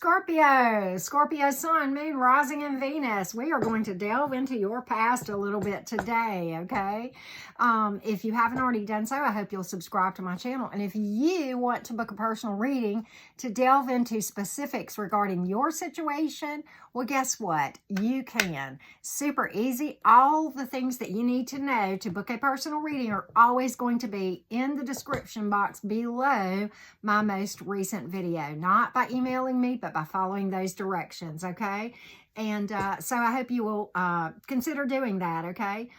Scorpio, Scorpio Sun, Moon, Rising, and Venus. We are going to delve into your past a little bit today, okay? If you haven't already done so, I hope you'll subscribe to my channel. And if you want to book a personal reading to delve into specifics regarding your situation, well, guess what? You can. Super easy. All the things that you need to know to book a personal reading are always going to be in the description box below my most recent video. Not by emailing me, but by following those directions, okay? And so I hope you will consider doing that, okay?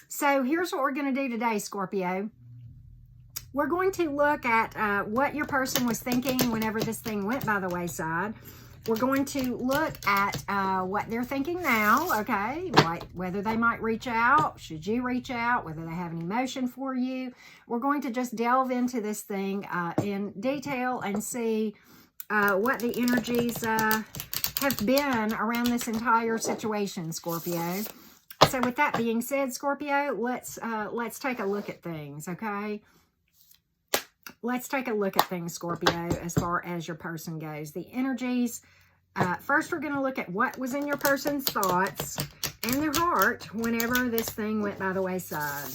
So here's what we're going to do today, Scorpio. We're going to look at what your person was thinking whenever this thing went by the wayside. We're going to look at what they're thinking now, okay? Like whether they might reach out, should you reach out, whether they have an emotion for you. We're going to just delve into this thing in detail and see what the energies have been around this entire situation, Scorpio. So with that being said, Scorpio, let's take a look at things, okay? Let's take a look at things, Scorpio, as far as your person goes. The energies, first we're going to look at what was in your person's thoughts and their heart whenever this thing went by the wayside.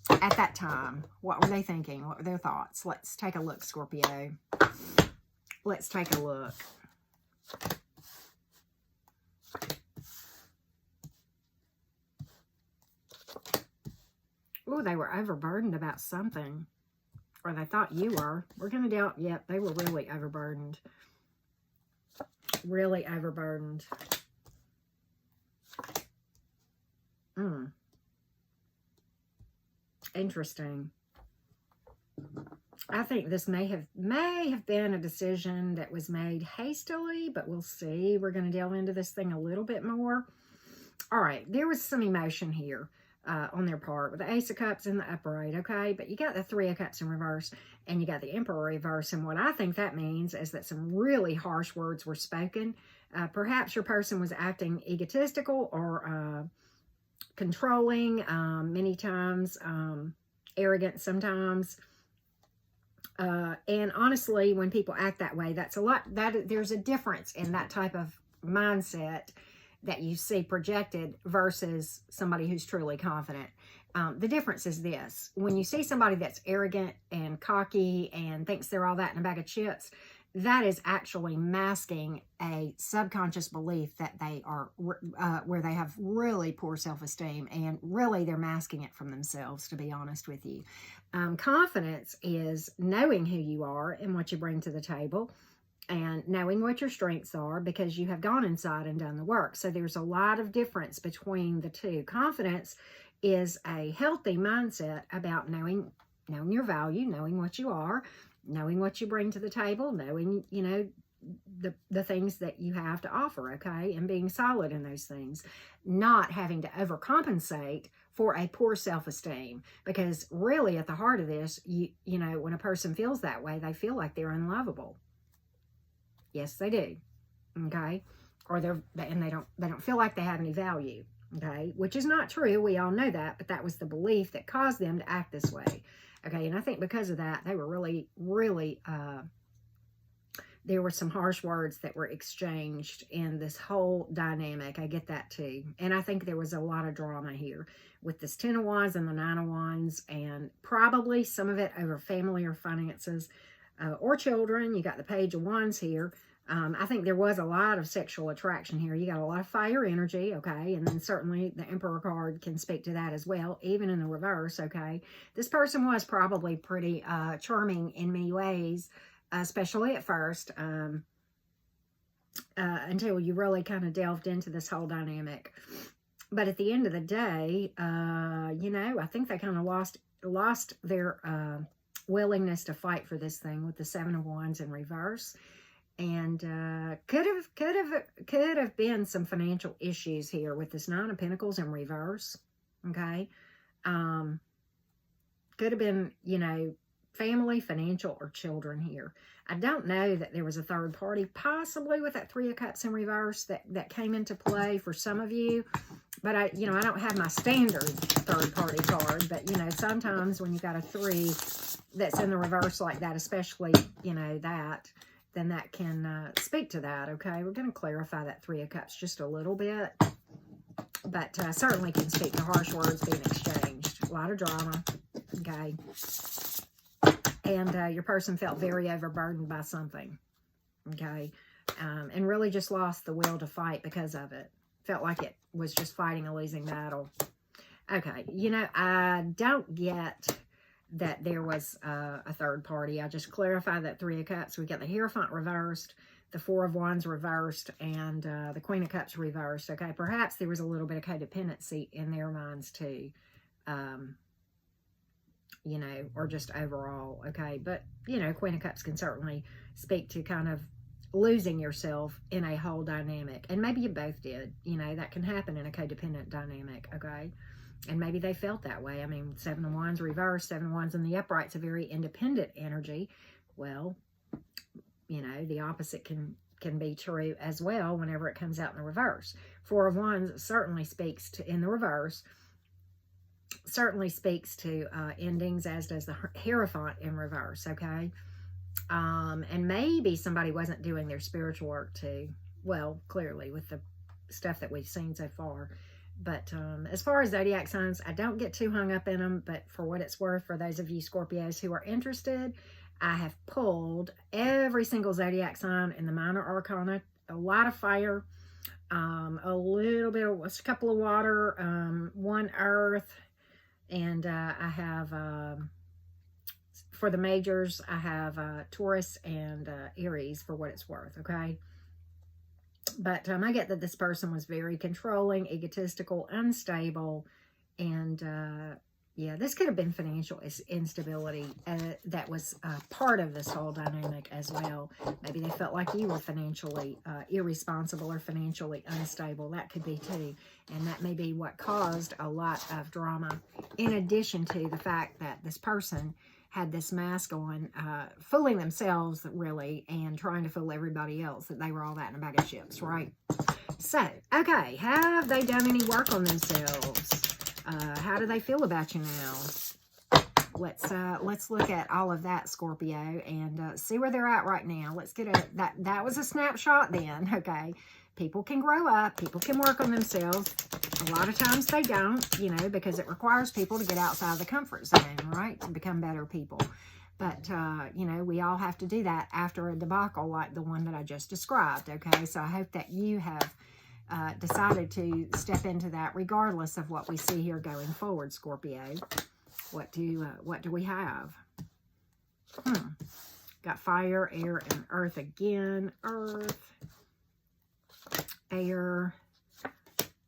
At that time, what were they thinking? What were their thoughts? Let's take a look, Scorpio. Let's take a look. Oh, they were overburdened about something. Or they thought you were. We're going to doubt, yep, they were really overburdened. Really overburdened. Interesting. I think this may have been a decision that was made hastily, but we'll see. We're going to delve into this thing a little bit more. All right, there was some emotion here. On their part with the Ace of Cups in the upright, okay? But you got the Three of Cups in reverse and you got the Emperor reverse. And what I think that means is that some really harsh words were spoken. Perhaps your person was acting egotistical or controlling, many times, arrogant sometimes. And honestly, when people act that way, that's a lot. There's a difference in that type of mindset that you see projected versus somebody who's truly confident. The difference is this. When you see somebody that's arrogant and cocky and thinks they're all that in a bag of chips, that is actually masking a subconscious belief that they are, where they have really poor self-esteem, and really they're masking it from themselves, to be honest with you. Confidence is knowing who you are and what you bring to the table, and knowing what your strengths are because you have gone inside and done the work. So there's a lot of difference between the two. Confidence is a healthy mindset about knowing your value, knowing what you are, knowing what you bring to the table, knowing, you know, the things that you have to offer, okay? And being solid in those things, not having to overcompensate for a poor self-esteem. Because really at the heart of this, you know, when a person feels that way, they feel like they're unlovable. Yes, they do, okay? Or they don't feel like they have any value, okay? Which is not true. We all know that, but that was the belief that caused them to act this way, okay? And I think because of that, they were really, there were some harsh words that were exchanged in this whole dynamic. I get that too. And I think there was a lot of drama here with this 10 of Wands and the 9 of Wands, and probably some of it over family or finances, or children. You got the Page of Wands here. I think there was a lot of sexual attraction here. You got a lot of fire energy, okay? And then certainly the Emperor card can speak to that as well, even in the reverse, okay? This person was probably pretty charming in many ways, especially at first, until you really kind of delved into this whole dynamic. But at the end of the day, you know, I think they kind of lost their willingness to fight for this thing with the 7 of Wands in reverse, and could have been some financial issues here with this 9 of Pentacles in reverse, okay? Could have been, you know, family, financial, or children here. I don't know that there was a third party, possibly with that 3 of Cups in reverse that came into play for some of you. But I don't have my standard third party card, but, you know, sometimes when you've got a 3 that's in the reverse like that, especially, you know, that, then that can speak to that, okay? We're going to clarify that Three of Cups just a little bit, but certainly can speak to harsh words being exchanged. A lot of drama, okay? And your person felt very overburdened by something, okay? And really just lost the will to fight because of it. Felt like it was just fighting a losing battle. Okay, you know, I don't get that there was a third party. I just clarify that Three of Cups. We got the Hierophant reversed, the Four of Wands reversed, and the Queen of Cups reversed. Okay, perhaps there was a little bit of codependency in their minds too. You know, or just overall, okay? But, you know, Queen of Cups can certainly speak to kind of losing yourself in a whole dynamic. And maybe you both did. You know, that can happen in a codependent dynamic, okay? And maybe they felt that way. I mean, Seven of Wands reversed, Seven of Wands in the upright's a very independent energy. Well, you know, the opposite can be true as well whenever it comes out in the reverse. Four of Wands certainly speaks to, in the reverse, certainly speaks to endings, as does the Hierophant in reverse, okay? And maybe somebody wasn't doing their spiritual work too. Well, clearly with the stuff that we've seen so far. But as far as zodiac signs, I don't get too hung up in them. But for what it's worth, for those of you Scorpios who are interested, I have pulled every single zodiac sign in the minor arcana. A lot of fire, a little bit of, a couple of water, one earth, and I have, for the majors, I have Taurus and Aries for what it's worth, okay? But I get that this person was very controlling, egotistical, unstable, and yeah, this could have been financial instability that was part of this whole dynamic as well. Maybe they felt like you were financially irresponsible or financially unstable. That could be too. And that may be what caused a lot of drama, in addition to the fact that this person had this mask on, fooling themselves, really, and trying to fool everybody else that they were all that in a bag of chips, right? So, okay, have they done any work on themselves? How do they feel about you now? Let's look at all of that, Scorpio, and see where they're at right now. Let's get that was a snapshot then, okay? People can grow up. People can work on themselves. A lot of times they don't, you know, because it requires people to get outside the comfort zone, right, to become better people. But, you know, we all have to do that after a debacle like the one that I just described, okay? So I hope that you have decided to step into that regardless of what we see here going forward, Scorpio. What do we have? Got fire, air, and earth again. Earth, air,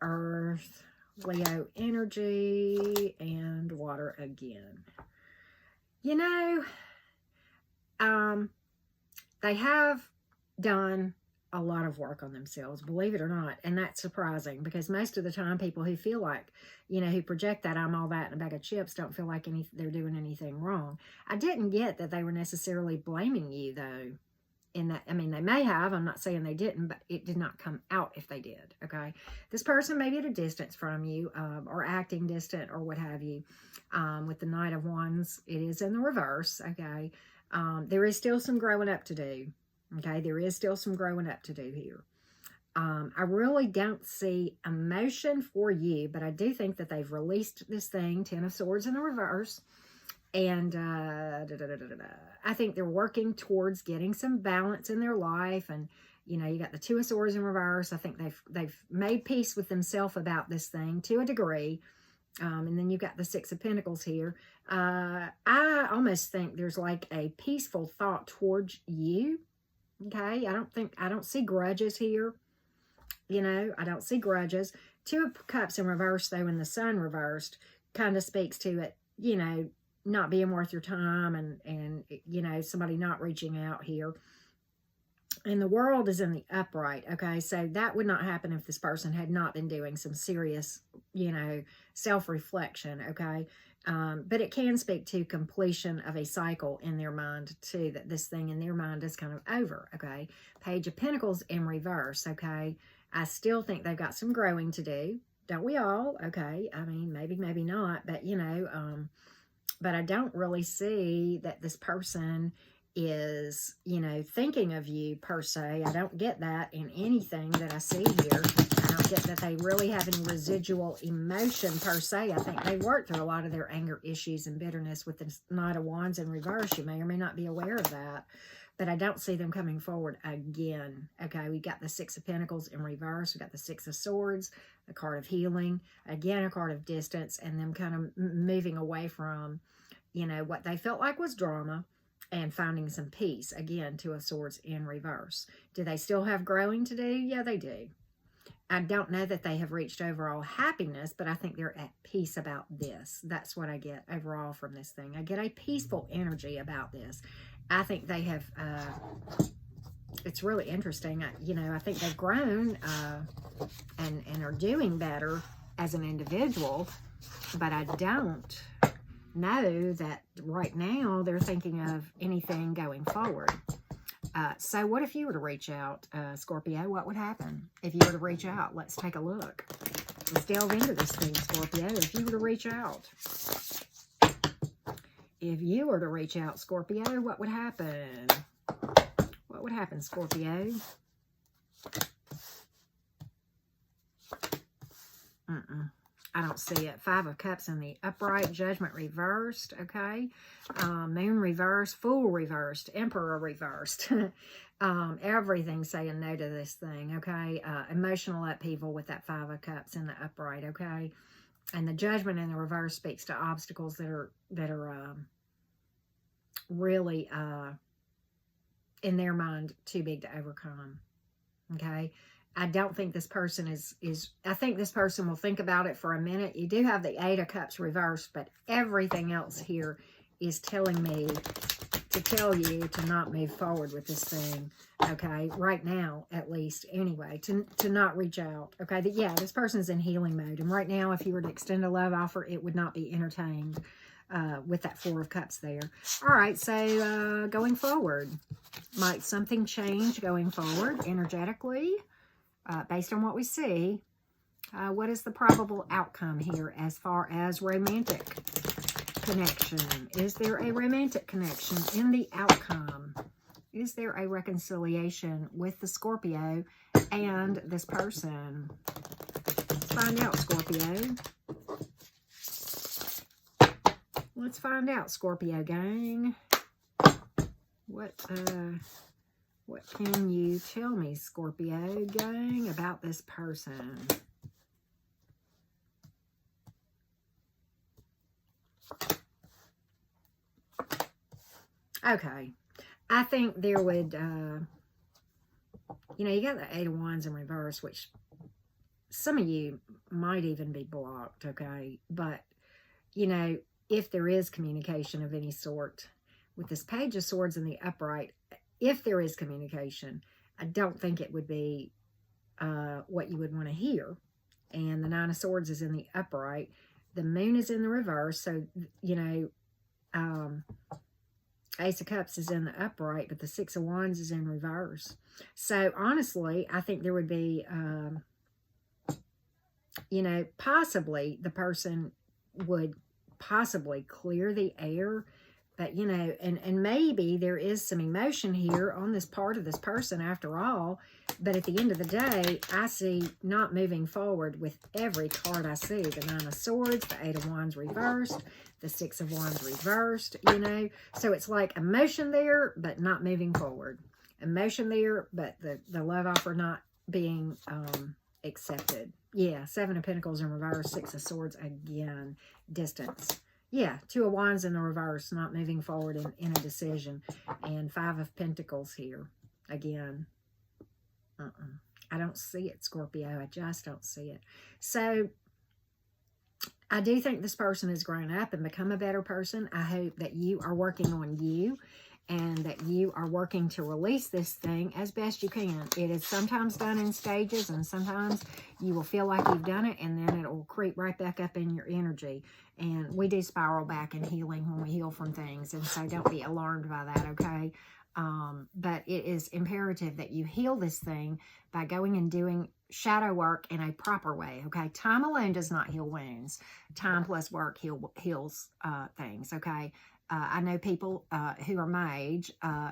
earth, Leo energy, and water again. You know, they have done a lot of work on themselves, believe it or not, and that's surprising, because most of the time people who feel like, you know, who project that I'm all that in a bag of chips don't feel like they're doing anything wrong. I didn't get that they were necessarily blaming you, though, in that. I mean, they may have, I'm not saying they didn't, but it did not come out if they did, okay? This person may be at a distance from you, or acting distant, or what have you. With the Knight of Wands, it is in the reverse, okay? There is still some growing up to do. Okay, there is still some growing up to do here. I really don't see emotion for you, but I do think that they've released this thing, Ten of Swords in the reverse. And I think they're working towards getting some balance in their life. And, you know, you got the Two of Swords in reverse. I think they've made peace with themselves about this thing to a degree. And then you've got the Six of Pentacles here. I almost think there's like a peaceful thought towards you. Okay, I don't see grudges here. You know, I don't see grudges. Two of Cups in reverse, though, and the Sun reversed kind of speaks to it, you know, not being worth your time, and you know, somebody not reaching out here. And the World is in the upright, okay? So that would not happen if this person had not been doing some serious, you know, self-reflection, okay? But it can speak to completion of a cycle in their mind, too, that this thing in their mind is kind of over, okay? Page of Pentacles in reverse, okay? I still think they've got some growing to do. Don't we all? Okay. I mean, maybe not, but, you know, but I don't really see that this person is, you know, thinking of you per se. I don't get that in anything that I see here. I don't get that they really have any residual emotion per se. I think they worked through a lot of their anger issues and bitterness with the Knight of Wands in reverse. You may or may not be aware of that, but I don't see them coming forward again. Okay, we got the Six of Pentacles in reverse. We got the Six of Swords, the card of healing, again, a card of distance, and them kind of moving away from, you know, what they felt like was drama, and finding some peace. Again, Two of Swords in reverse. Do they still have growing to do? Yeah, they do. I don't know that they have reached overall happiness, but I think they're at peace about this. That's what I get overall from this thing. I get a peaceful energy about this. I think they have, it's really interesting. You know, I think they've grown and are doing better as an individual, but I don't know that right now they're thinking of anything going forward. So what if you were to reach out, Scorpio? What would happen if you were to reach out? Let's take a look. Let's delve into this thing, Scorpio. If you were to reach out. If you were to reach out, Scorpio, what would happen? What would happen, Scorpio? I don't see it. Five of Cups in the upright, Judgment reversed, okay? Moon reversed, Fool reversed, Emperor reversed. Everything saying no to this thing, okay? Emotional upheaval with that Five of Cups in the upright, okay? And the Judgment in the reverse speaks to obstacles that are really, in their mind, too big to overcome, okay? I don't think this person I think this person will think about it for a minute. You do have the Eight of Cups reversed, but everything else here is telling me to tell you to not move forward with this thing, okay? Right now, at least, anyway, to not reach out, okay? Yeah, this person's in healing mode, and right now, if you were to extend a love offer, it would not be entertained with that Four of Cups there. All right, so going forward, might something change going forward energetically? Based on what we see, what is the probable outcome here as far as romantic connection? Is there a romantic connection in the outcome? Is there a reconciliation with the Scorpio and this person? Let's find out, Scorpio. Let's find out, Scorpio gang. What can you tell me, Scorpio gang, about this person? Okay. I think there would, you know, you got the Eight of Wands in reverse, which some of you might even be blocked, okay? But, you know, if there is communication of any sort, with this Page of Swords in the upright, if there is communication, I don't think it would be what you would want to hear. And the Nine of Swords is in the upright. The Moon is in the reverse. So, you know, Ace of Cups is in the upright, but the Six of Wands is in reverse. So, honestly, I think there would be, you know, possibly the person would possibly clear the air. But, you know, and maybe there is some emotion here on this part of this person after all. But at the end of the day, I see not moving forward with every card I see. The Nine of Swords, the Eight of Wands reversed, the Six of Wands reversed, you know. So it's like emotion there, but not moving forward. Emotion there, but the love offer not being accepted. Yeah, Seven of Pentacles in reverse, Six of Swords again, distance. Yeah, Two of Wands in the reverse, not moving forward in a decision. And Five of Pentacles here, again. I don't see it, Scorpio. I just don't see it. So, I do think this person has grown up and become a better person. I hope that you are working on you and that you are working to release this thing as best you can. It is sometimes done in stages, and sometimes you will feel like you've done it, and then it will creep right back up in your energy. And we do spiral back in healing when we heal from things, and so don't be alarmed by that, okay? But it is imperative that you heal this thing by going and doing shadow work in a proper way, okay? Time alone does not heal wounds. Time plus work heals things, okay? I know people who are my age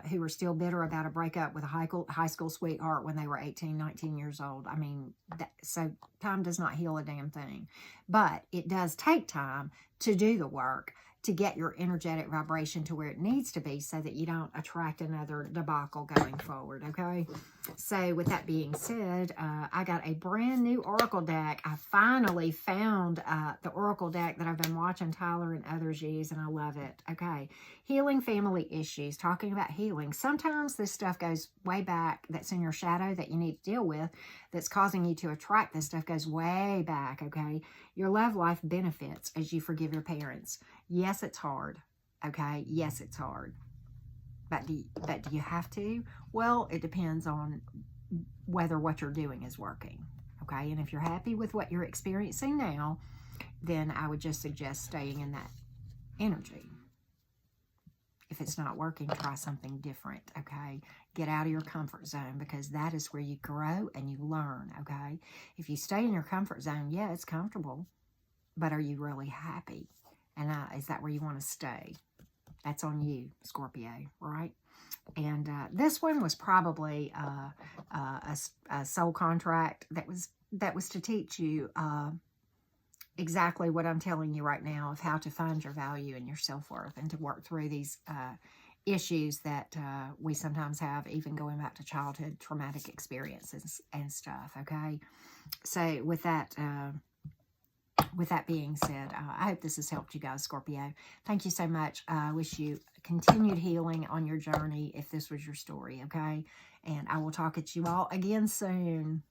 who are still bitter about a breakup with a high school sweetheart when they were 18, 19 years old. I mean, so time does not heal a damn thing. But it does take time to do the work, to get your energetic vibration to where it needs to be so that you don't attract another debacle going forward, okay? So with that being said, I got a brand new Oracle deck. I finally found the Oracle deck that I've been watching Tyler and others use, and I love it, okay? Healing family issues, talking about healing. Sometimes this stuff goes way back, that's in your shadow that you need to deal with, that's causing you to attract this stuff goes way back, okay? Your love life benefits as you forgive your parents. Yes, it's hard, okay? Yes, it's hard. But do you have to? Well, it depends on whether what you're doing is working, okay? And if you're happy with what you're experiencing now, then I would just suggest staying in that energy. If it's not working, try something different, okay? Get out of your comfort zone, because that is where you grow and you learn, okay? If you stay in your comfort zone, yeah, it's comfortable, but are you really happy? And is that where you want to stay? That's on you, Scorpio, right? And this one was probably a soul contract that was to teach you exactly what I'm telling you right now, of how to find your value and your self-worth, and to work through these issues that we sometimes have, even going back to childhood traumatic experiences and stuff, okay? So with that being said, I hope this has helped you guys, Scorpio. Thank you so much. I wish you continued healing on your journey if this was your story, okay? And I will talk at you all again soon.